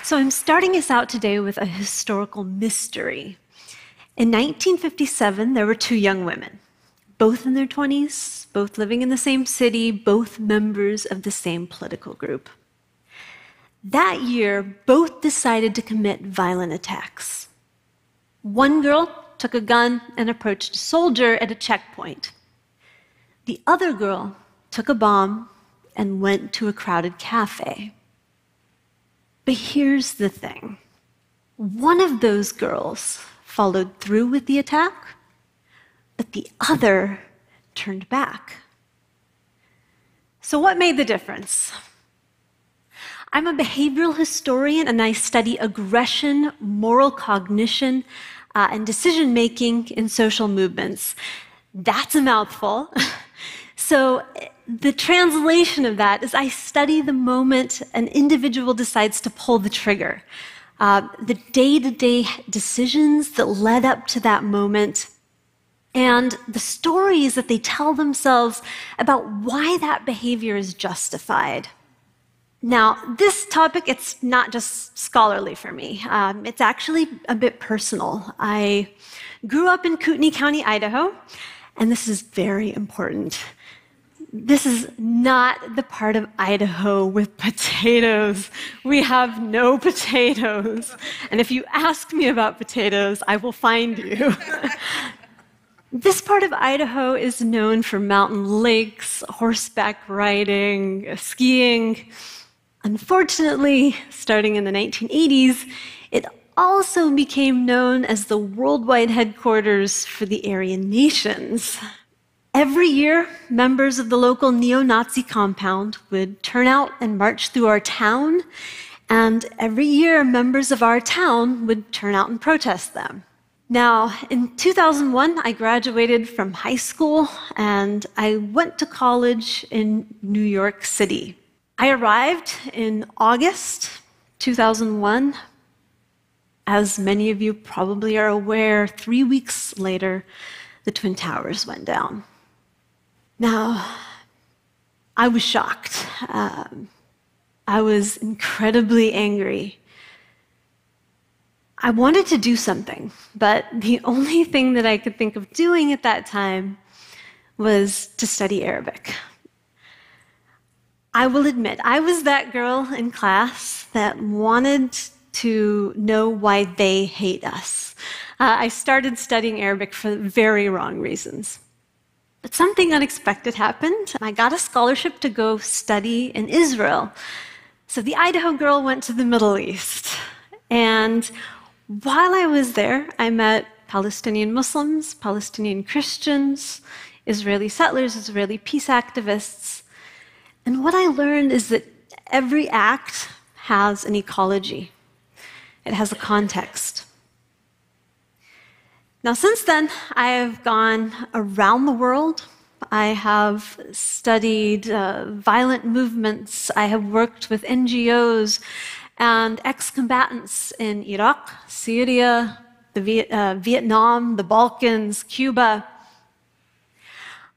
So I'm starting us out today with a historical mystery. In 1957, there were two young women, both in their 20s, both living in the same city, both members of the same political group. That year, both decided to commit violent attacks. One girl took a gun and approached a soldier at a checkpoint. The other girl took a bomb and went to a crowded cafe. But here's the thing. One of those girls followed through with the attack, but the other turned back. So what made the difference? I'm a behavioral historian, and I study aggression, moral cognition, and decision-making in social movements. That's a mouthful. So the translation of that is I study the moment an individual decides to pull the trigger, the day-to-day decisions that led up to that moment, and the stories that they tell themselves about why that behavior is justified. Now, this topic, it's not just scholarly for me. It's actually a bit personal. I grew up in Kootenai County, Idaho, and this is very important. This is not the part of Idaho with potatoes. We have no potatoes. And if you ask me about potatoes, I will find you. This part of Idaho is known for mountain lakes, horseback riding, skiing. Unfortunately, starting in the 1980s, it also became known as the worldwide headquarters for the Aryan nations. Every year, members of the local neo-Nazi compound would turn out and march through our town, and every year, members of our town would turn out and protest them. Now, in 2001, I graduated from high school, and I went to college in New York City. I arrived in August 2001. As many of you probably are aware, 3 weeks later, the Twin Towers went down. Now, I was shocked. I was incredibly angry. I wanted to do something, but the only thing that I could think of doing at that time was to study Arabic. I will admit, I was that girl in class that wanted to know why they hate us. I started studying Arabic for very wrong reasons. But something unexpected happened. I got a scholarship to go study in Israel. So the Idaho girl went to the Middle East. And while I was there, I met Palestinian Muslims, Palestinian Christians, Israeli settlers, Israeli peace activists. And what I learned is that every act has an ecology. It has a context. Now, since then, I have gone around the world. I have studied violent movements. I have worked with NGOs and ex-combatants in Iraq, Syria, Vietnam, the Balkans, Cuba.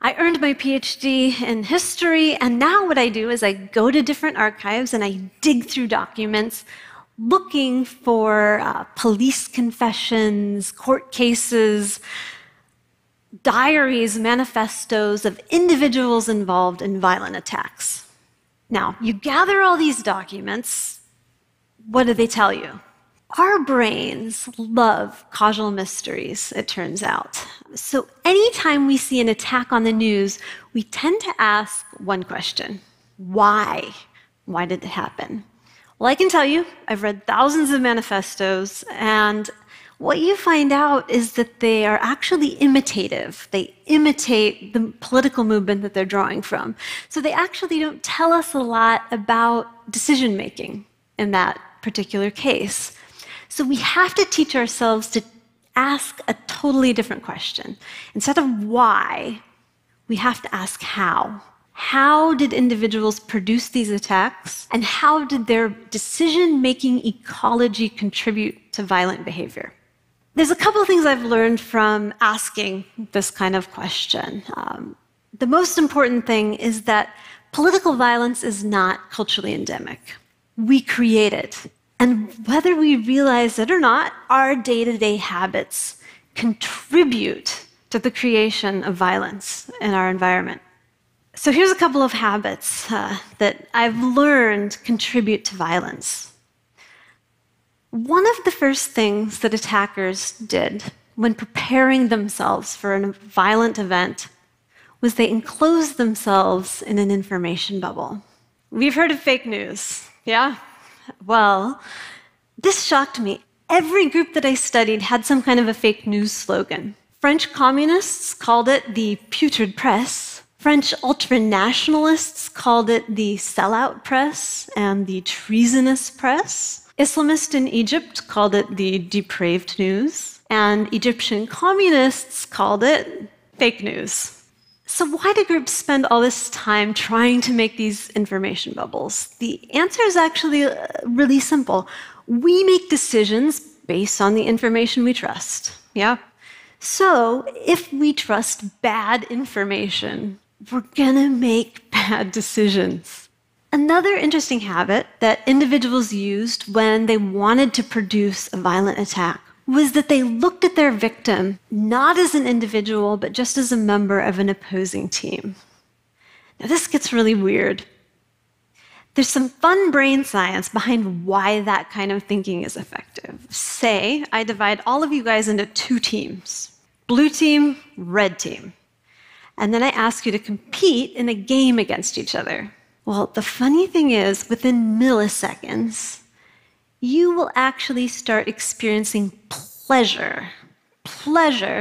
I earned my PhD in history, and now what I do is I go to different archives and I dig through documents looking for police confessions, court cases, diaries, manifestos of individuals involved in violent attacks. Now, you gather all these documents, what do they tell you? Our brains love causal mysteries, it turns out. So anytime we see an attack on the news, we tend to ask one question: why? Why did it happen? Well, I can tell you, I've read thousands of manifestos, and what you find out is that they are actually imitative. They imitate the political movement that they're drawing from. So they actually don't tell us a lot about decision-making in that particular case. So we have to teach ourselves to ask a totally different question. Instead of why, we have to ask how. How did individuals produce these attacks, and how did their decision-making ecology contribute to violent behavior? There's a couple of things I've learned from asking this kind of question. The most important thing is that political violence is not culturally endemic. We create it. And whether we realize it or not, our day-to-day habits contribute to the creation of violence in our environment. So here's a couple of habits that I've learned contribute to violence. One of the first things that attackers did when preparing themselves for a violent event was they enclosed themselves in an information bubble. We've heard of fake news, yeah? Well, this shocked me. Every group that I studied had some kind of a fake news slogan. French communists called it the putrid press. French ultranationalists called it the sellout press and the treasonous press. Islamists in Egypt called it the depraved news. And Egyptian communists called it fake news. So why do groups spend all this time trying to make these information bubbles? The answer is actually really simple. We make decisions based on the information we trust, yeah? So if we trust bad information, we're gonna make bad decisions. Another interesting habit that individuals used when they wanted to produce a violent attack was that they looked at their victim not as an individual, but just as a member of an opposing team. Now, this gets really weird. There's some fun brain science behind why that kind of thinking is effective. Say, I divide all of you guys into 2 teams, blue team, red team. And then I ask you to compete in a game against each other. Well, the funny thing is, within milliseconds, you will actually start experiencing pleasure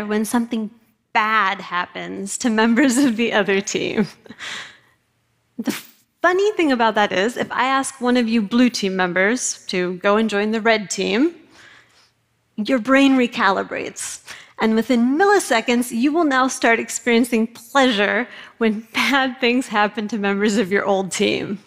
when something bad happens to members of the other team. The funny thing about that is, if I ask one of you blue team members to go and join the red team, your brain recalibrates. And within milliseconds, you will now start experiencing pleasure when bad things happen to members of your old team.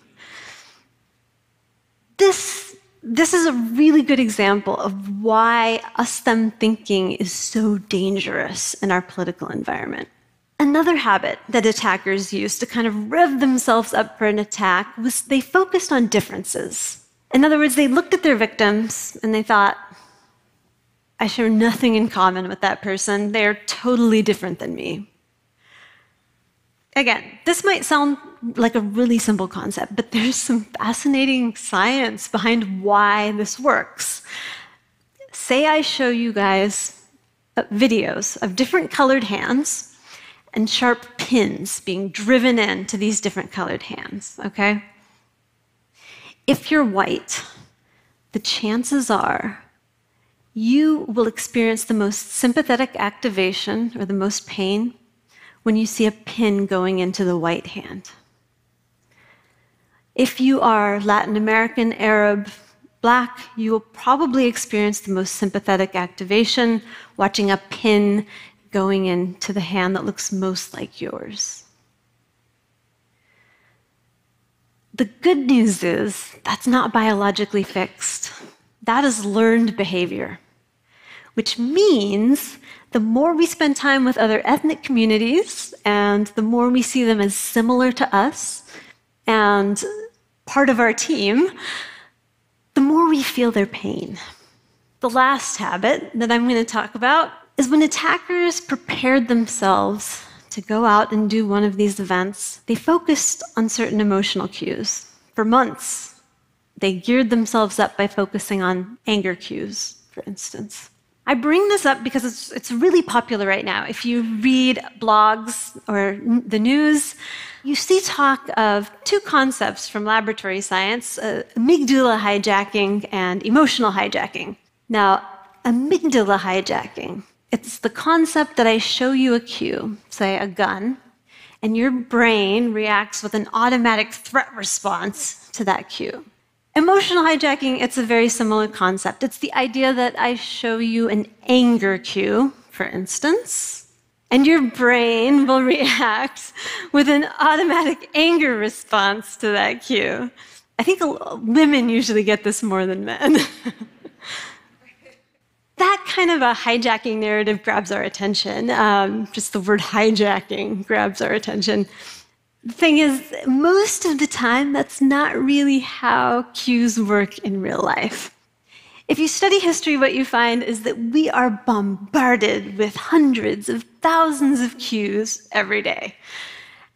This is a really good example of why us-them thinking is so dangerous in our political environment. Another habit that attackers used to kind of rev themselves up for an attack was they focused on differences. In other words, they looked at their victims and they thought, I share nothing in common with that person. They're totally different than me. Again, this might sound like a really simple concept, but there's some fascinating science behind why this works. Say I show you guys videos of different colored hands and sharp pins being driven into these different colored hands, okay? If you're white, the chances are you will experience the most sympathetic activation or the most pain when you see a pin going into the white hand. If you are Latin American, Arab, Black, you will probably experience the most sympathetic activation watching a pin going into the hand that looks most like yours. The good news is that's not biologically fixed. That is learned behavior, which means the more we spend time with other ethnic communities and the more we see them as similar to us and part of our team, the more we feel their pain. The last habit that I'm going to talk about is when attackers prepared themselves to go out and do one of these events, they focused on certain emotional cues. For months, they geared themselves up by focusing on anger cues, for instance. I bring this up because it's really popular right now. If you read blogs or the news, you see talk of 2 concepts from laboratory science, amygdala hijacking and emotional hijacking. Now, amygdala hijacking, it's the concept that I show you a cue, say a gun, and your brain reacts with an automatic threat response to that cue. Emotional hijacking, it's a very similar concept. It's the idea that I show you an anger cue, for instance, and your brain will react with an automatic anger response to that cue. I think women usually get this more than men. That kind of a hijacking narrative grabs our attention. Just the word hijacking grabs our attention. The thing is, most of the time, that's not really how cues work in real life. If you study history, what you find is that we are bombarded with hundreds of thousands of cues every day.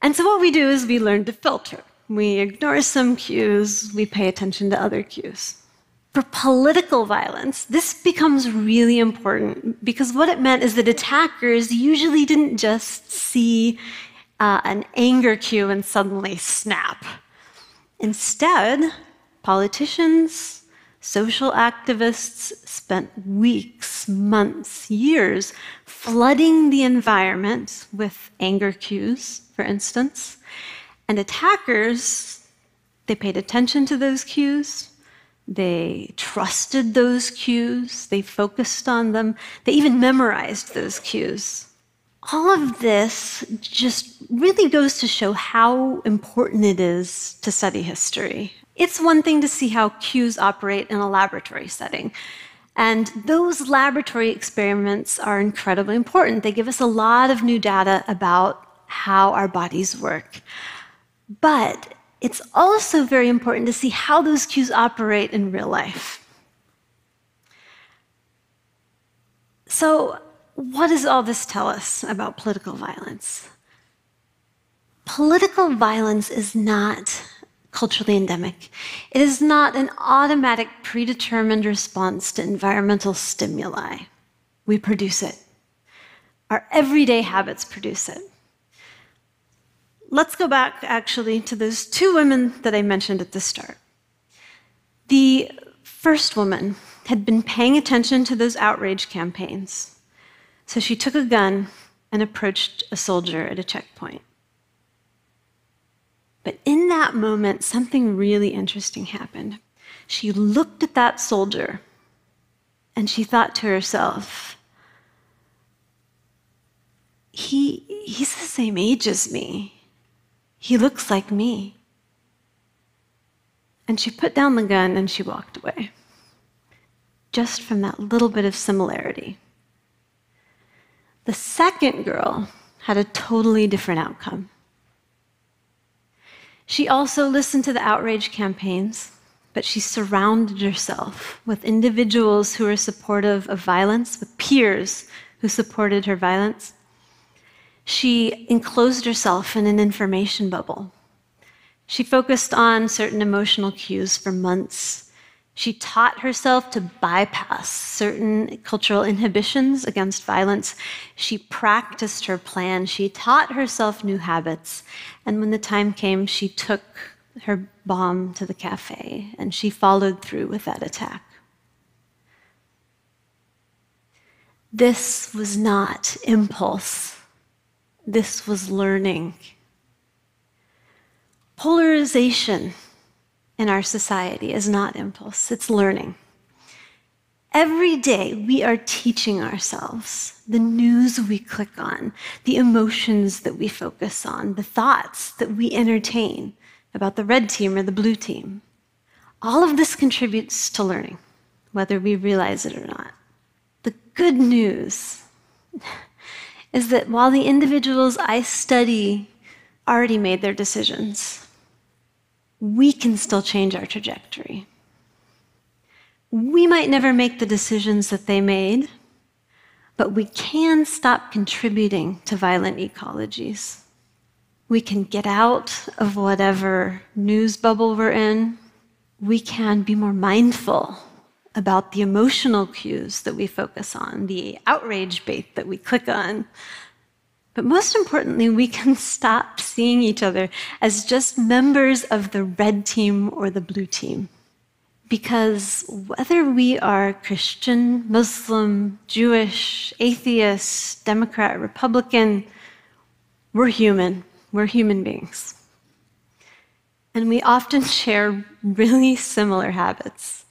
And so what we do is we learn to filter. We ignore some cues, we pay attention to other cues. For political violence, this becomes really important because what it meant is that attackers usually didn't just see an anger cue and suddenly snap. Instead, politicians, social activists spent weeks, months, years flooding the environment with anger cues, for instance. And attackers, they paid attention to those cues. They trusted those cues. They focused on them. They even memorized those cues. All of this just really goes to show how important it is to study history. It's one thing to see how cues operate in a laboratory setting. And those laboratory experiments are incredibly important. They give us a lot of new data about how our bodies work. But it's also very important to see how those cues operate in real life. So, what does all this tell us about political violence? Political violence is not culturally endemic. It is not an automatic, predetermined response to environmental stimuli. We produce it. Our everyday habits produce it. Let's go back, actually, to those two women that I mentioned at the start. The first woman had been paying attention to those outrage campaigns. So she took a gun and approached a soldier at a checkpoint. But in that moment, something really interesting happened. She looked at that soldier and she thought to herself, he's the same age as me. He looks like me. And she put down the gun and she walked away, just from that little bit of similarity. The second girl had a totally different outcome. She also listened to the outrage campaigns, but she surrounded herself with individuals who were supportive of violence, with peers who supported her violence. She enclosed herself in an information bubble. She focused on certain emotional cues for months. She taught herself to bypass certain cultural inhibitions against violence. She practiced her plan. She taught herself new habits. And when the time came, she took her bomb to the cafe and she followed through with that attack. This was not impulse. This was learning. Polarization in our society is not impulse, it's learning. Every day we are teaching ourselves the news we click on, the emotions that we focus on, the thoughts that we entertain about the red team or the blue team. All of this contributes to learning, whether we realize it or not. The good news is that while the individuals I study already made their decisions, we can still change our trajectory. We might never make the decisions that they made, but we can stop contributing to violent ecologies. We can get out of whatever news bubble we're in. We can be more mindful about the emotional cues that we focus on, the outrage bait that we click on. But most importantly, we can stop seeing each other as just members of the red team or the blue team. Because whether we are Christian, Muslim, Jewish, atheist, Democrat, Republican, we're human. We're human beings. And we often share really similar habits.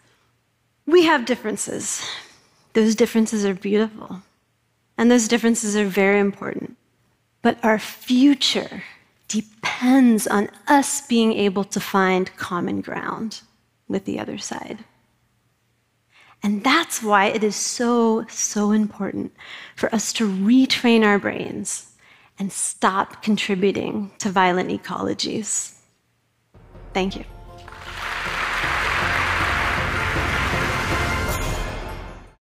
We have differences. Those differences are beautiful. And those differences are very important. But our future depends on us being able to find common ground with the other side. And that's why it is so, so important for us to retrain our brains and stop contributing to violent ecologies. Thank you.